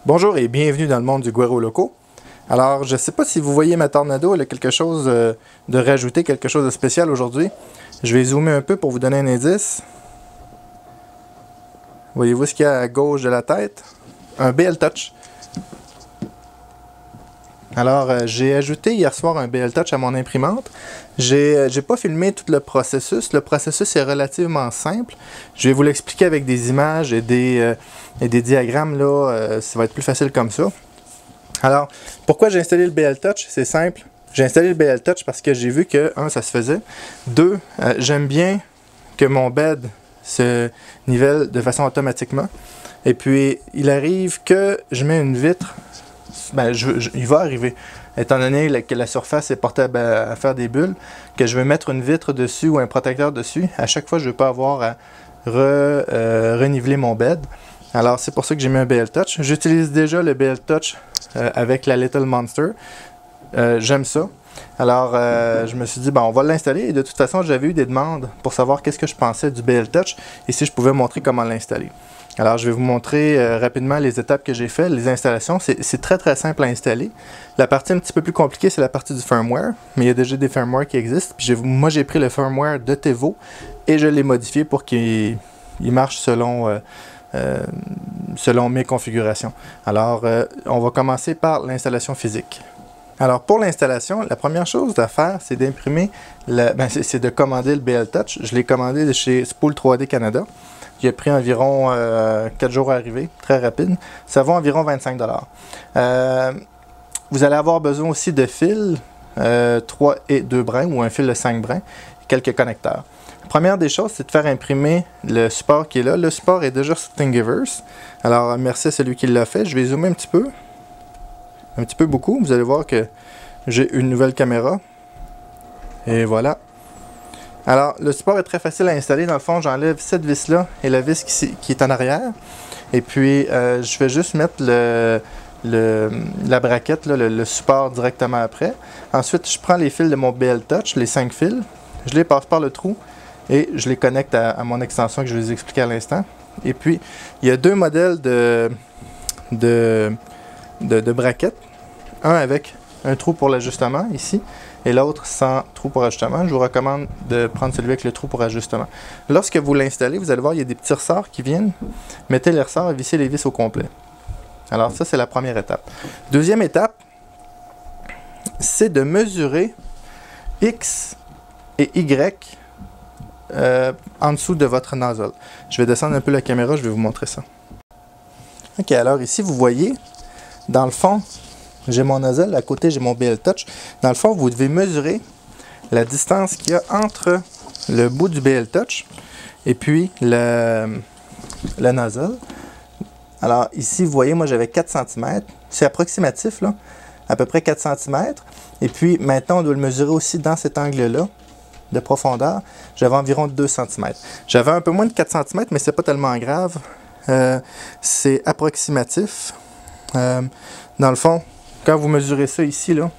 Bonjour et bienvenue dans le monde du Guero Loco. Alors, je ne sais pas si vous voyez ma Tornado, elle a quelque chose de rajouté, quelque chose de spécial aujourd'hui. Je vais zoomer un peu pour vous donner un indice. Voyez-vous ce qu'il y a à gauche de la tête? Un BL Touch. Alors, j'ai ajouté hier soir un BL Touch à mon imprimante. J'ai pas filmé tout le processus. Le processus est relativement simple. Je vais vous l'expliquer avec des images et des diagrammes. Là, ça va être plus facile comme ça. Alors, pourquoi j'ai installé le BL Touch? C'est simple. J'ai installé le BL Touch parce que j'ai vu que, un, ça se faisait. Deux, j'aime bien que mon bed se nivelle de façon automatiquement. Et puis, il arrive que je mets une vitre. Ben, il va arriver, étant donné que la surface est portée à faire des bulles, que je veux mettre une vitre dessus ou un protecteur dessus. À chaque fois, je ne veux pas avoir à reniveler mon bed. Alors, c'est pour ça que j'ai mis un BL Touch. J'utilise déjà le BL Touch avec la Little Monster. J'aime ça. Alors, je me suis dit, bon, on va l'installer. Et de toute façon, j'avais eu des demandes pour savoir qu'est-ce que je pensais du BL Touch et si je pouvais montrer comment l'installer. Alors, je vais vous montrer rapidement les étapes que j'ai faites, les installations. C'est très, très simple à installer. La partie un petit peu plus compliquée, c'est la partie du firmware. Mais il y a déjà des firmware qui existent. Puis moi, j'ai pris le firmware de Tevo et je l'ai modifié pour qu'il marche selon mes configurations. Alors, on va commencer par l'installation physique. Alors, pour l'installation, la première chose à faire, c'est d'imprimer, c'est de commander le BL Touch. Je l'ai commandé de chez Spool 3D Canada. Il a pris environ 4 jours à arriver, très rapide. Ça vaut environ 25 $. Vous allez avoir besoin aussi de fils, 3 et 2 brins ou un fil de 5 brins, et quelques connecteurs. La première des choses, c'est de faire imprimer le support qui est là. Le support est déjà sur Thingiverse. Alors, merci à celui qui l'a fait. Je vais zoomer un petit peu beaucoup. Vous allez voir que j'ai une nouvelle caméra. Et voilà. Alors, le support est très facile à installer. Dans le fond, j'enlève cette vis-là et la vis qui est en arrière. Et puis, je vais juste mettre la braquette, là, le support directement après. Ensuite, je prends les fils de mon BL Touch, les 5 fils. Je les passe par le trou et je les connecte à mon extension que je vais vous expliquer à l'instant. Et puis, il y a deux modèles de braquettes. Un avec un trou pour l'ajustement ici et l'autre sans trou pour ajustement. Je vous recommande de prendre celui avec le trou pour ajustement. Lorsque vous l'installez, vous allez voir, il y a des petits ressorts qui viennent. Mettez les ressorts et vissez les vis au complet. Alors ça, c'est la première étape. Deuxième étape, c'est de mesurer X et Y en dessous de votre nozzle. Je vais descendre un peu la caméra, je vais vous montrer ça. Ok, alors ici, vous voyez, dans le fond, j'ai mon nozzle, à côté j'ai mon BL Touch. Dans le fond, vous devez mesurer la distance qu'il y a entre le bout du BL Touch et puis le nozzle. Alors ici, vous voyez, moi j'avais 4 cm. C'est approximatif, là, à peu près 4 cm. Et puis maintenant, on doit le mesurer aussi dans cet angle-là de profondeur. J'avais environ 2 cm. J'avais un peu moins de 4 cm, mais c'est pas tellement grave. C'est approximatif. Dans le fond, quand vous mesurez ça ici, là,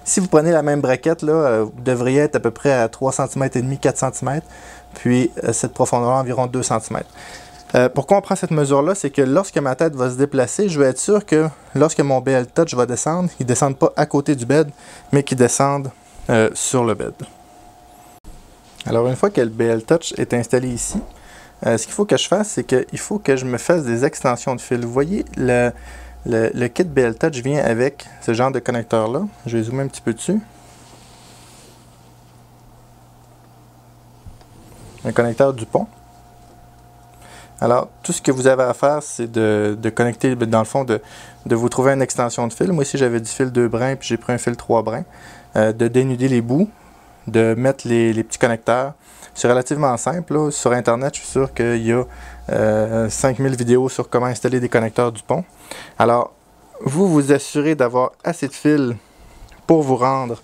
si vous prenez la même braquette, là, vous devriez être à peu près à 3 cm et demi, 4 cm, puis cette profondeur environ 2 cm. Pourquoi on prend cette mesure-là? C'est que lorsque ma tête va se déplacer, je vais être sûr que lorsque mon BL Touch va descendre, il ne descende pas à côté du bed, mais qu'il descende sur le bed. Alors, une fois que le BL Touch est installé ici, ce qu'il faut que je fasse, c'est qu'il faut que je me fasse des extensions de fil. Vous voyez, le kit BL Touch vient avec ce genre de connecteur-là. Je vais zoomer un petit peu dessus. Un connecteur Dupont. Alors, tout ce que vous avez à faire, c'est de connecter, dans le fond, de vous trouver une extension de fil. Moi, ici, j'avais du fil 2 brins, puis j'ai pris un fil 3 brins. De dénuder les bouts, de mettre les petits connecteurs. C'est relativement simple, là. Sur Internet, je suis sûr qu'il y a 5000 vidéos sur comment installer des connecteurs Dupont. Alors, vous vous assurez d'avoir assez de fils pour vous rendre,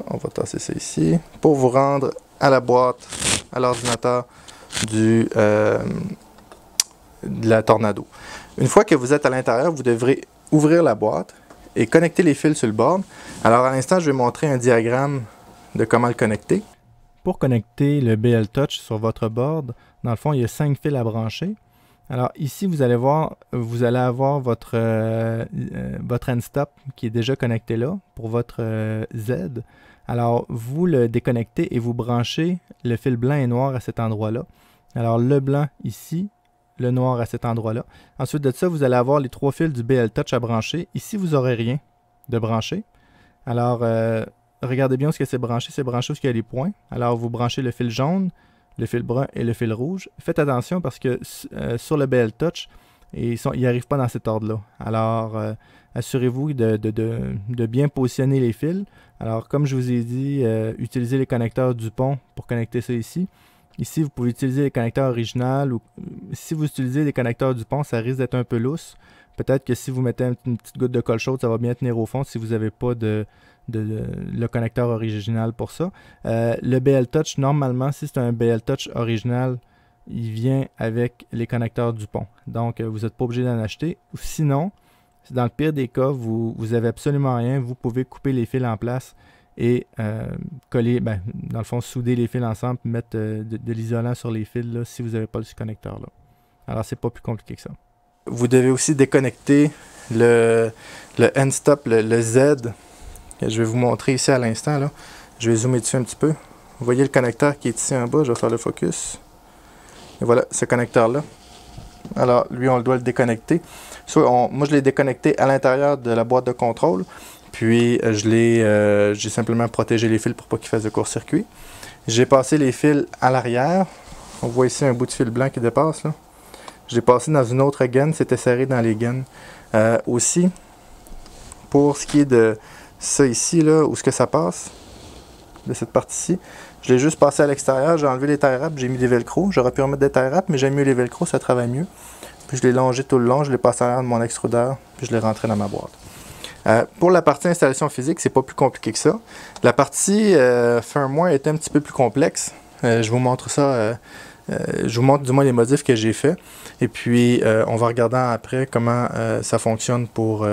on va tasser ça ici, pour vous rendre à la boîte, à l'ordinateur de la Tornado. Une fois que vous êtes à l'intérieur, vous devrez ouvrir la boîte et connecter les fils sur le board. Alors, à l'instant, je vais montrer un diagramme de comment le connecter. Pour connecter le BL Touch sur votre board, dans le fond, il y a 5 fils à brancher. Alors ici, vous allez avoir votre end stop qui est déjà connecté là pour votre Z. Alors vous le déconnectez et vous branchez le fil blanc et noir à cet endroit-là. Alors le blanc ici, le noir à cet endroit-là. Ensuite de ça, vous allez avoir les 3 fils du BL Touch à brancher. Ici, vous n'aurez rien de branché. Alors regardez bien où c'est branché. C'est branché où il y a les points. Alors vous branchez le fil jaune, le fil brun et le fil rouge. Faites attention parce que sur le BL Touch, ils n'arrivent pas dans cet ordre-là. Alors, assurez-vous de bien positionner les fils. Alors, comme je vous ai dit, utilisez les connecteurs Dupont pour connecter ça ici. Ici, vous pouvez utiliser les connecteurs originaux. Si vous utilisez les connecteurs Dupont, ça risque d'être un peu lousse. Peut-être que si vous mettez une petite goutte de colle chaude, ça va bien tenir au fond si vous n'avez pas le connecteur original pour ça. Le BL Touch, normalement, si c'est un BL Touch original, il vient avec les connecteurs Dupont. Donc, vous n'êtes pas obligé d'en acheter. Sinon, dans le pire des cas, vous n'avez absolument rien. Vous pouvez couper les fils en place et coller, dans le fond, souder les fils ensemble et mettre de l'isolant sur les fils là, si vous n'avez pas ce connecteur-là. Alors, c'est pas plus compliqué que ça. Vous devez aussi déconnecter le end stop, le Z. Je vais vous montrer ici à l'instant. Là. Je vais zoomer dessus un petit peu. Vous voyez le connecteur qui est ici en bas. Je vais faire le focus. Et voilà, ce connecteur-là. Alors, lui, on doit le déconnecter. Moi, je l'ai déconnecté à l'intérieur de la boîte de contrôle. Puis, j'ai simplement protégé les fils pour pas qu'ils fassent de court-circuit. J'ai passé les fils à l'arrière. On voit ici un bout de fil blanc qui dépasse. Là. Je l'ai passé dans une autre gaine. C'était serré dans les gaines. Aussi, pour ce qui est de ça ici, là, où est-ce que ça passe, de cette partie-ci, je l'ai juste passé à l'extérieur. J'ai enlevé les tie wraps, j'ai mis des velcro. J'aurais pu remettre des tie wraps, mais j'aime mieux les velcro, ça travaille mieux. Puis je l'ai longé tout le long, je l'ai passé à l'arrière de mon extrudeur, puis je l'ai rentré dans ma boîte. Pour la partie installation physique, c'est pas plus compliqué que ça. La partie firmware est un petit peu plus complexe. Je vous montre ça. Je vous montre du moins les modifs que j'ai fait. Et puis, on va regarder après comment ça fonctionne pour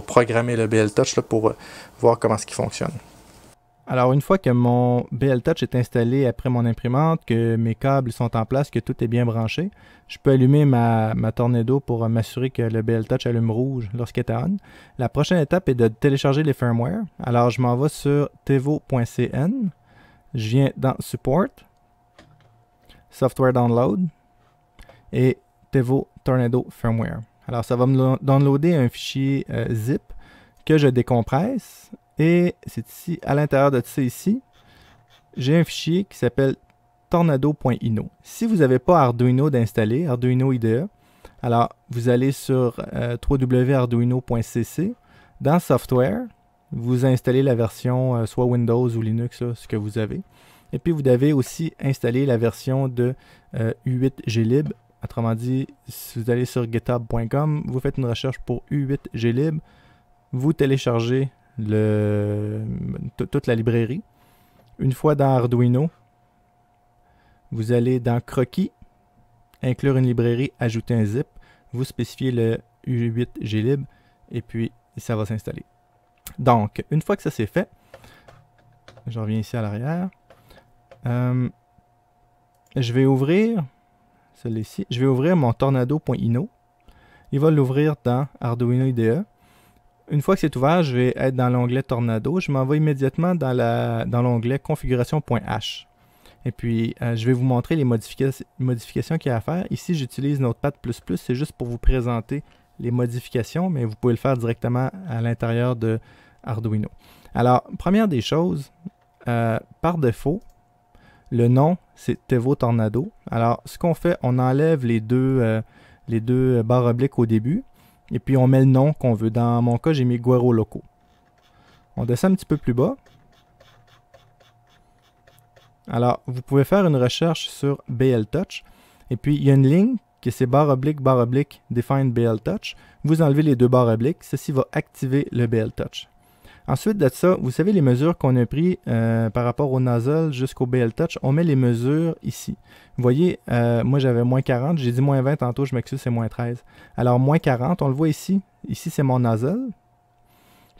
programmer le BL Touch, là, pour voir comment il fonctionne. Alors, une fois que mon BL Touch est installé après mon imprimante, que mes câbles sont en place, que tout est bien branché, je peux allumer ma Tornado pour m'assurer que le BL Touch allume rouge lorsqu'il est on. La prochaine étape est de télécharger les firmware. Alors, je m'en vais sur tevo.cn. Je viens dans Support, Software Download et Tevo Tornado Firmware. Alors, ça va me downloader un fichier zip que je décompresse. Et c'est ici, à l'intérieur de ça ici, j'ai un fichier qui s'appelle tornado.ino. Si vous n'avez pas Arduino d'installer, Arduino IDE, alors vous allez sur www.arduino.cc. Dans Software, vous installez la version soit Windows ou Linux, là, ce que vous avez. Et puis vous devez aussi installer la version de U8glib. Autrement dit, si vous allez sur github.com, vous faites une recherche pour U8glib, vous téléchargez toute la librairie. Une fois dans Arduino, vous allez dans Croquis, inclure une librairie, ajouter un zip, vous spécifiez le U8glib et puis ça va s'installer. Donc, une fois que ça c'est fait, je reviens ici à l'arrière. Je vais ouvrir celui-ci. Je vais ouvrir mon tornado.ino. Il va l'ouvrir dans Arduino IDE. Une fois que c'est ouvert, je vais être dans l'onglet Tornado. Je m'en vais immédiatement dans l'onglet configuration.h. Et puis, je vais vous montrer les modifications qu'il y a à faire. Ici, j'utilise Notepad++. C'est juste pour vous présenter les modifications, mais vous pouvez le faire directement à l'intérieur de Arduino. Alors, première des choses, par défaut, le nom, c'est Tevo Tornado. Alors, ce qu'on fait, on enlève les deux barres obliques au début. Et puis, on met le nom qu'on veut. Dans mon cas, j'ai mis Guero Loco. On descend un petit peu plus bas. Alors, vous pouvez faire une recherche sur BL Touch. Et puis, il y a une ligne qui c'est barre oblique, define BL Touch. Vous enlevez les deux barres obliques. Ceci va activer le BL Touch. Ensuite de ça, vous savez les mesures qu'on a prises par rapport au nozzle jusqu'au BL Touch. On met les mesures ici. Vous voyez, moi j'avais moins 40. J'ai dit moins 20 tantôt, je m'excuse, c'est moins 13. Alors moins 40, on le voit ici. Ici, c'est mon nozzle.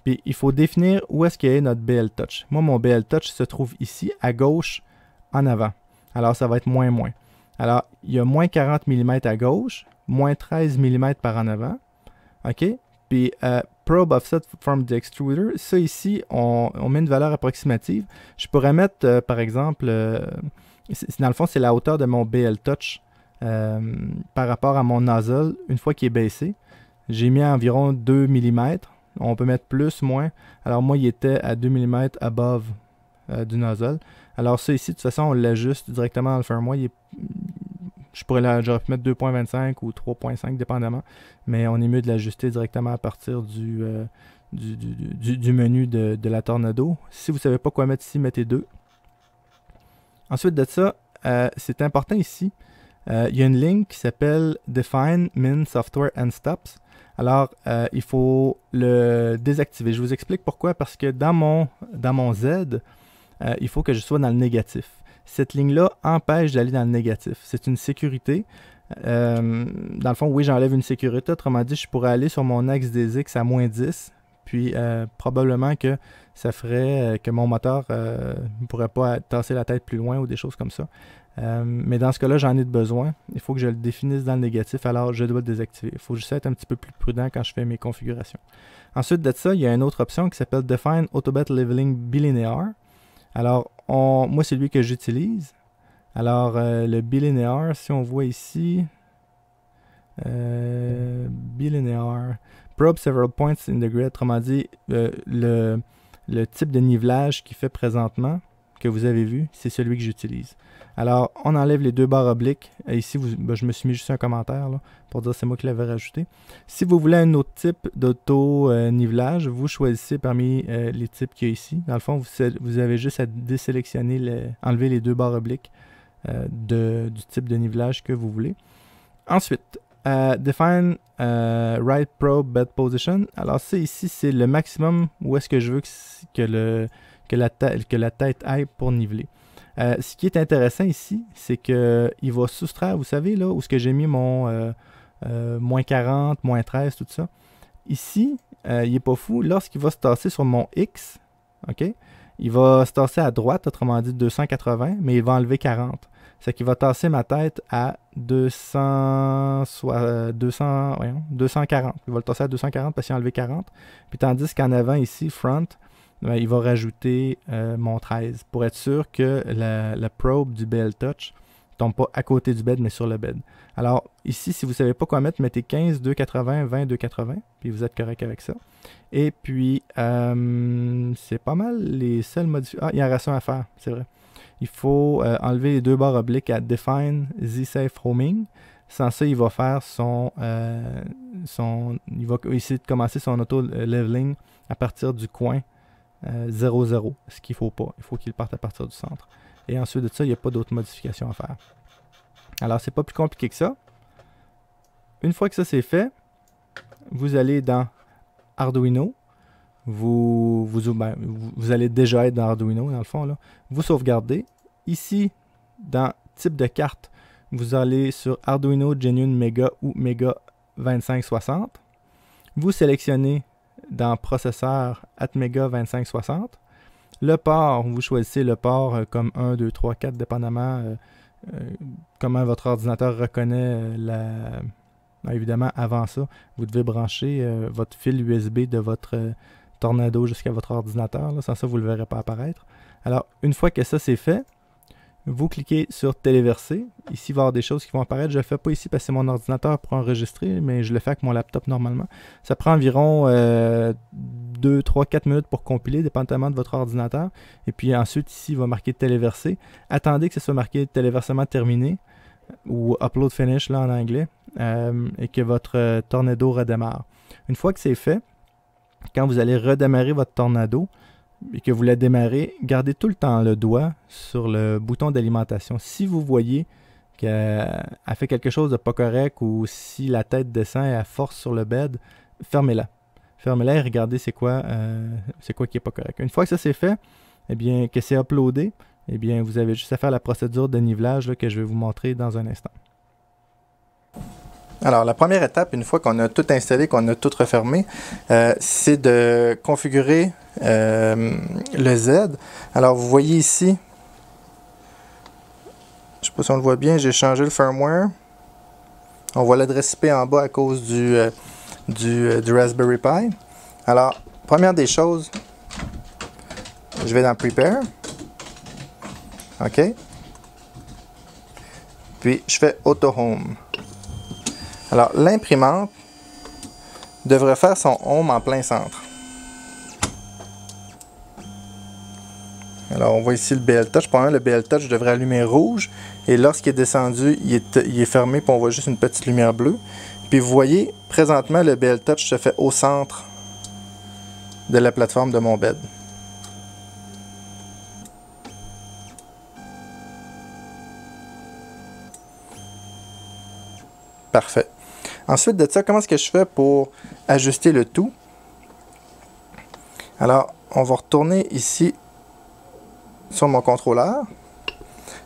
Puis il faut définir où est-ce qu'il y a notre BL Touch. Moi, mon BL Touch se trouve ici, à gauche, en avant. Alors ça va être moins. Alors, il y a moins 40 mm à gauche, moins 13 mm par en avant. OK? Puis, probe offset from the extruder. Ça ici, on met une valeur approximative. Je pourrais mettre, par exemple, dans le fond, c'est la hauteur de mon BL Touch par rapport à mon nozzle une fois qu'il est baissé. J'ai mis à environ 2 mm. On peut mettre plus, moins. Alors, moi, il était à 2 mm above du nozzle. Alors, ça ici, de toute façon, on l'ajuste directement dans le firmware. J'aurais pu mettre 2.25 ou 3.5, dépendamment. Mais on est mieux de l'ajuster directement à partir du menu de la Tornado. Si vous ne savez pas quoi mettre ici, mettez 2. Ensuite de ça, c'est important ici. Il y a une ligne qui s'appelle Define Min Software and Stops. Alors, il faut le désactiver. Je vous explique pourquoi. Parce que dans mon Z, il faut que je sois dans le négatif. Cette ligne-là empêche d'aller dans le négatif. C'est une sécurité. Dans le fond, oui, j'enlève une sécurité. Autrement dit, je pourrais aller sur mon axe des X à moins 10. Puis, probablement que ça ferait que mon moteur ne pourrait pas tasser la tête plus loin ou des choses comme ça. Mais dans ce cas-là, j'en ai besoin. Il faut que je le définisse dans le négatif, alors je dois le désactiver. Il faut juste être un petit peu plus prudent quand je fais mes configurations. Ensuite de ça, il y a une autre option qui s'appelle Define Autobet Leveling Bilinear. Alors, moi, c'est lui que j'utilise. Alors, le bilinear, si on voit ici, bilinear, probe several points in the grid, autrement dit, le type de nivelage qu'il fait présentement, que vous avez vu, c'est celui que j'utilise. Alors, on enlève les deux barres obliques. Ici, je me suis mis juste un commentaire là, pour dire que c'est moi qui l'avais rajouté. Si vous voulez un autre type d'auto-nivelage, vous choisissez parmi les types qu'il y a ici. Dans le fond, vous avez juste à désélectionner, enlever les deux barres obliques du type de nivelage que vous voulez. Ensuite, Define Right Probe Bed Position. Alors, ça ici, c'est le maximum où est-ce que je veux que la tête aille pour niveler. Ce qui est intéressant ici, c'est qu'il va soustraire, vous savez, là, où est-ce que j'ai mis mon moins 40, moins 13, tout ça. Ici, il n'est pas fou. Lorsqu'il va se tasser sur mon X, OK, il va se tasser à droite, autrement dit 280, mais il va enlever 40. C'est qu'il va tasser ma tête à 240. Il va le tasser à 240 parce qu'il a enlevé 40. Puis tandis qu'en avant, ici, front, il va rajouter mon 13 pour être sûr que la probe du BL Touch ne tombe pas à côté du bed, mais sur le bed. Alors, ici, si vous ne savez pas quoi mettre, mettez 15, 280, 20, 280, puis vous êtes correct avec ça. Et puis, c'est pas mal les seules modifications. Ah, il y a un ratio à faire, c'est vrai. Il faut enlever les deux barres obliques à Define Z-Safe Roaming. Sans ça, il va faire il va essayer de commencer son auto-leveling à partir du coin 0,0, ce qu'il ne faut pas. Il faut qu'il parte à partir du centre. Et ensuite de ça, il n'y a pas d'autres modifications à faire. Alors, c'est pas plus compliqué que ça. Une fois que ça c'est fait, vous allez dans Arduino. Vous allez déjà être dans Arduino, dans le fond. Là. Vous sauvegardez. Ici, dans type de carte, vous allez sur Arduino Genuine Mega ou Mega 2560. Vous sélectionnez dans processeur Atmega 2560. Le port, vous choisissez le port comme 1, 2, 3, 4, dépendamment comment votre ordinateur reconnaît évidemment, avant ça, vous devez brancher votre fil USB de votre Tornado jusqu'à votre ordinateur. Là. Sans ça, vous ne le verrez pas apparaître. Alors, une fois que ça c'est fait, vous cliquez sur téléverser. Ici, il va y avoir des choses qui vont apparaître. Je ne le fais pas ici parce que c'est mon ordinateur pour enregistrer, mais je le fais avec mon laptop normalement. Ça prend environ 2, 3, 4 minutes pour compiler, dépendamment de votre ordinateur. Et puis ensuite, ici, il va marquer téléverser. Attendez que ce soit marqué téléversement terminé ou upload finish là en anglais et que votre Tornado redémarre. Une fois que c'est fait, quand vous allez redémarrer votre Tornado, et que vous la démarrez, gardez tout le temps le doigt sur le bouton d'alimentation. Si vous voyez qu'elle fait quelque chose de pas correct ou si la tête descend et elle force sur le bed, fermez-la. Fermez-la et regardez c'est quoi qui est pas correct. Une fois que ça c'est fait, eh bien, que c'est uploadé, eh bien, vous avez juste à faire la procédure de nivelage là, que je vais vous montrer dans un instant. Alors, la première étape, une fois qu'on a tout installé, qu'on a tout refermé, c'est de configurer le Z. Alors, vous voyez ici Je sais pas si on le voit bien, j'ai changé le firmware. On voit l'adresse IP en bas à cause du Raspberry Pi. Alors, première des choses, je vais dans Prepare. OK. Puis, je fais Auto Home. Alors, l'imprimante devrait faire son home en plein centre. Alors, on voit ici le BL Touch. Pour moi, le BL Touch devrait allumer rouge. Et lorsqu'il est descendu, il est fermé, puis on voit juste une petite lumière bleue. Puis vous voyez, présentement, le BL Touch se fait au centre de la plateforme de mon bed. Parfait. Ensuite de ça, comment est-ce que je fais pour ajuster le tout? Alors, on va retourner ici sur mon contrôleur.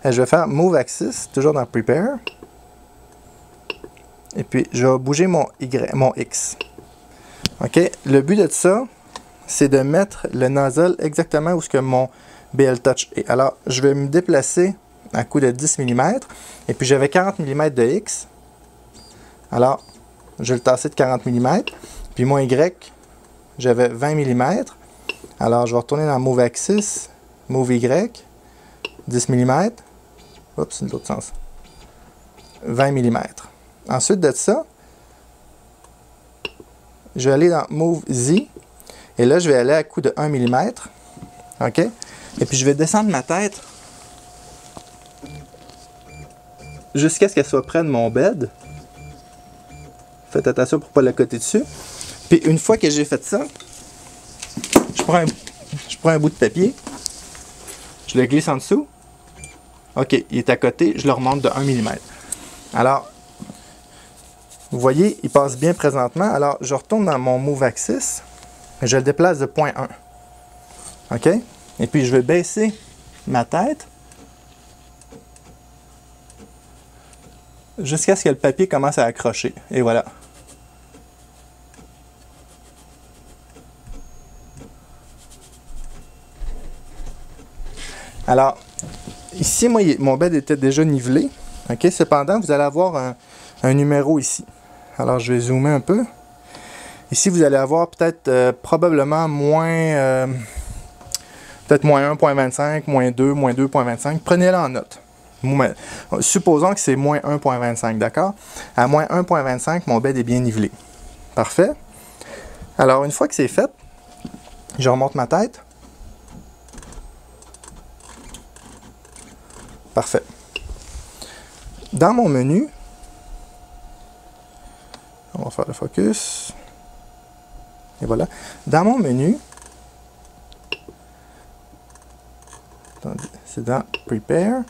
Et je vais faire Move Axis, toujours dans Prepare. Et puis, je vais bouger mon X. OK? Le but de ça, c'est de mettre le nozzle exactement où ce que mon BL Touch est. Alors, je vais me déplacer à coup de 10 mm. Et puis, j'avais 40 mm de X. Alors, je vais le tasser de 40 mm. Puis, mon Y, j'avais 20 mm. Alors, je vais retourner dans Move Axis, Move Y, 10 mm. Oups, c'est l'autre sens. 20 mm. Ensuite de ça, je vais aller dans Move Z. Et là, je vais aller à coup de 1 mm. OK? Et puis, je vais descendre ma tête jusqu'à ce qu'elle soit près de mon bed. Faites attention pour ne pas la coter dessus. Puis, une fois que j'ai fait ça, je prends un bout de papier. Je le glisse en dessous. OK, il est à côté. Je le remonte de 1 mm. Alors, vous voyez, il passe bien présentement. Alors, je retourne dans mon Move Axis. Je le déplace de 0.1. OK? Et puis, je vais baisser ma tête jusqu'à ce que le papier commence à accrocher. Et voilà. Alors, ici, moi, mon bed était déjà nivelé. OK? Cependant, vous allez avoir un numéro ici. Alors, je vais zoomer un peu. Ici, vous allez avoir peut-être probablement peut-être moins 1.25, moins 2, moins 2.25. Prenez-le en note. Supposons que c'est moins 1.25, d'accord? À moins 1.25, mon bed est bien nivelé. Parfait. Alors, une fois que c'est fait, je remonte ma tête. Parfait. Dans mon menu, on va faire le focus. Et voilà. Dans mon menu, c'est dans Prepare.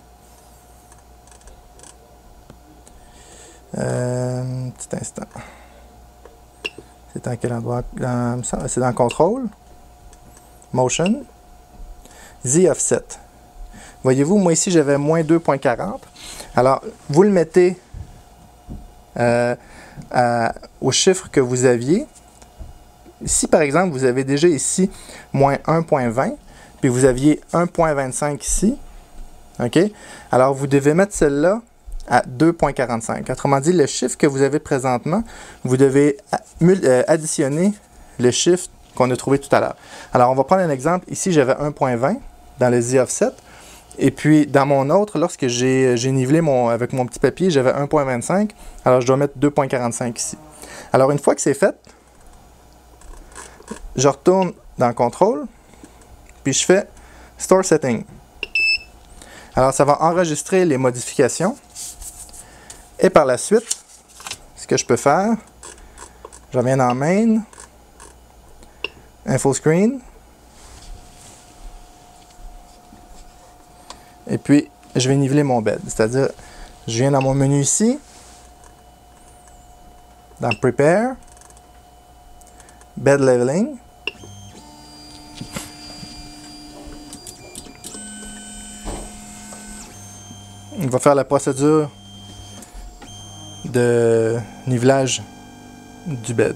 Petit instant. C'est dans quel endroit? C'est dans Control. Motion. Z Offset. Voyez-vous, moi ici, j'avais moins 2.40. Alors, vous le mettez au chiffre que vous aviez. Si, par exemple, vous avez déjà ici moins 1.20, puis vous aviez 1.25 ici, OK? Alors, vous devez mettre celle-là à 2.45. Autrement dit, le chiffre que vous avez présentement, vous devez additionner le chiffre qu'on a trouvé tout à l'heure. Alors, on va prendre un exemple. Ici, j'avais 1.20 dans le Z Offset. Et puis, dans mon autre, lorsque j'ai nivelé avec mon petit papier, j'avais 1.25. Alors, je dois mettre 2.45 ici. Alors, une fois que c'est fait, je retourne dans Control, puis je fais Store Setting. Alors, ça va enregistrer les modifications. Et par la suite, ce que je peux faire, je reviens dans Main, Info Screen, et puis je vais niveler mon bed. C'est-à-dire, je viens dans mon menu ici, dans Prepare, Bed Leveling. On va faire la procédure de nivelage du bed.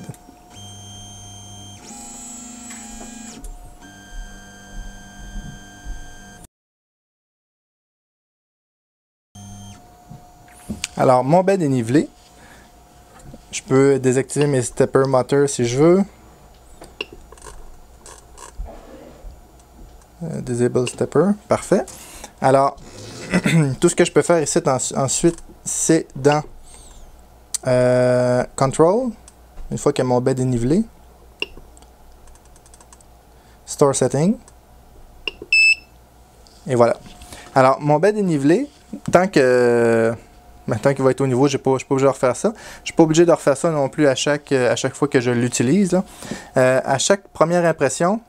Alors, mon bed est nivelé. Je peux désactiver mes stepper motors si je veux. Disable stepper, parfait. Alors, tout ce que je peux faire ici ensuite, c'est dans Control, une fois que mon bed est nivelé. Store Setting. Et voilà. Alors, mon bed est nivelé. Tant qu'il va être au niveau, je ne suis pas obligé de refaire ça. Je ne suis pas obligé de refaire ça non plus à chaque fois que je l'utilise. À chaque première impression,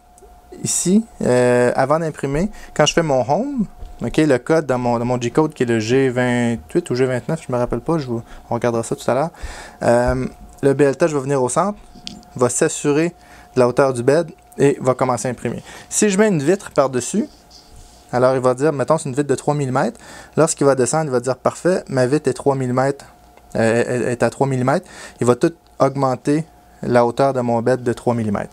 ici, avant d'imprimer, quand je fais mon Home, okay, le code dans mon G-code qui est le G28 ou G29, je ne me rappelle pas, on regardera ça tout à l'heure. Le BL-Touch va venir au centre, va s'assurer de la hauteur du bed et va commencer à imprimer. Si je mets une vitre par-dessus, alors il va dire, mettons c'est une vitre de 3 mm, lorsqu'il va descendre, il va dire parfait, ma vitre est 3 mm, est à 3 mm, il va tout augmenter la hauteur de mon bed de 3 mm.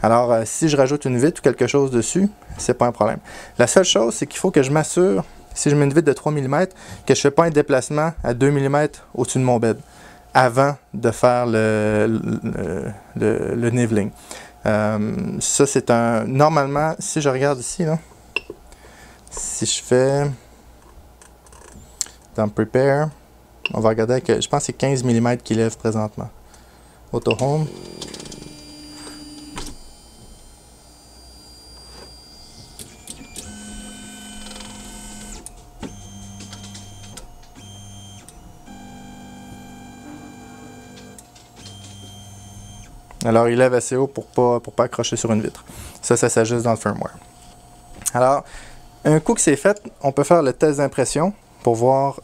Alors si je rajoute une vitre ou quelque chose dessus, c'est pas un problème. La seule chose, c'est qu'il faut que je m'assure, si je mets une vitre de 3 mm, que je ne fais pas un déplacement à 2 mm au-dessus de mon bed, avant de faire le niveling. Ça c'est un... Normalement, si je regarde ici, là, si je fais dans Prepare, on va regarder que je pense que c'est 15 mm qui lève présentement. Auto Home. Alors il lève assez haut pour pas accrocher sur une vitre. Ça s'ajuste dans le firmware. Alors, un coup que c'est fait, on peut faire le test d'impression pour voir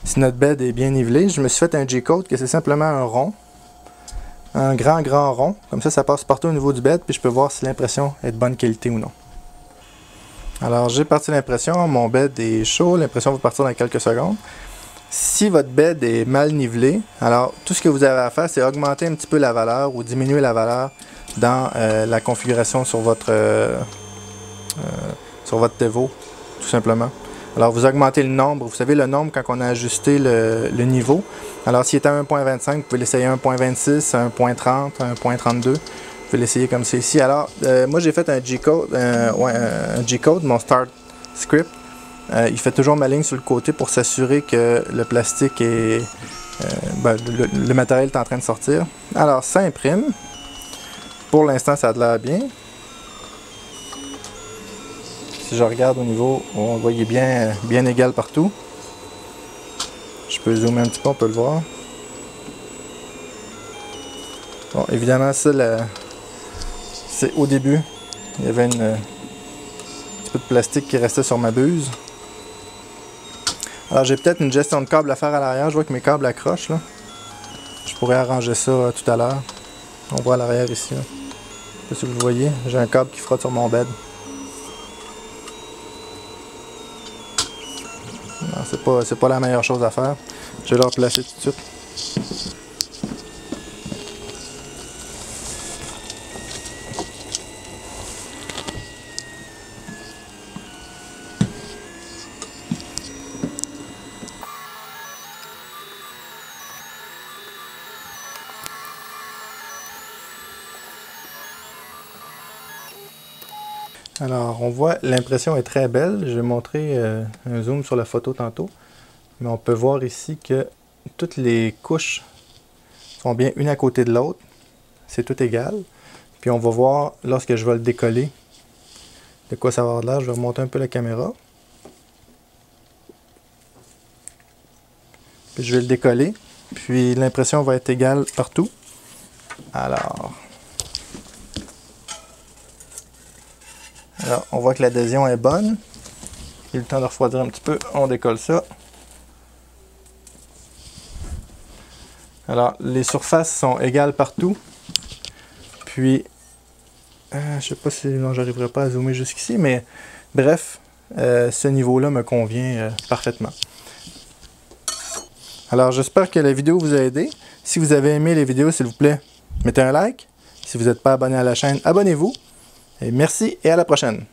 si notre bed est bien nivelé. Je me suis fait un G-code que c'est simplement un rond. Un grand rond. Comme ça passe partout au niveau du bed, puis je peux voir si l'impression est de bonne qualité ou non. Alors, j'ai parti l'impression. Mon bed est chaud. L'impression va partir dans quelques secondes. Si votre bed est mal nivelé, alors tout ce que vous avez à faire, c'est augmenter un petit peu la valeur ou diminuer la valeur dans la configuration sur votre Tevo, tout simplement. Alors vous augmentez le nombre, vous savez le nombre quand on a ajusté le niveau. Alors s'il est à 1.25, vous pouvez l'essayer à 1.26, à 1.30, à 1.32. Vous pouvez l'essayer comme c'est ici. Alors moi j'ai fait un G-code, mon start script. Il fait toujours ma ligne sur le côté pour s'assurer que le plastique est... le matériel est en train de sortir. Alors, ça imprime. Pour l'instant, ça a l'air bien. Si je regarde au niveau, on voit qu'il est bien égal partout. Je peux zoomer un petit peu, on peut le voir. Bon, évidemment, ça, c'est au début. Il y avait un petit peu de plastique qui restait sur ma buse. Alors j'ai peut-être une gestion de câble à faire à l'arrière. Je vois que mes câbles accrochent là. Je pourrais arranger ça tout à l'heure. On voit à l'arrière ici. Là. Je sais pas si vous le voyez. J'ai un câble qui frotte sur mon bed. Non, c'est pas la meilleure chose à faire. Je vais le replacer tout de suite. Alors, on voit l'impression est très belle. Je vais montrer un zoom sur la photo tantôt. Mais on peut voir ici que toutes les couches sont bien une à côté de l'autre. C'est tout égal. Puis on va voir, lorsque je vais le décoller, de quoi ça va avoir l'air. Je vais remonter un peu la caméra. Puis je vais le décoller. Puis l'impression va être égale partout. Alors, on voit que l'adhésion est bonne. Il est le temps de refroidir un petit peu. On décolle ça. Alors, les surfaces sont égales partout. Puis, je sais pas si j'arriverai pas à zoomer jusqu'ici, mais bref, ce niveau-là me convient parfaitement. Alors, j'espère que la vidéo vous a aidé. Si vous avez aimé les vidéos, s'il vous plaît, mettez un like. Si vous n'êtes pas abonné à la chaîne, abonnez-vous. Et merci et à la prochaine.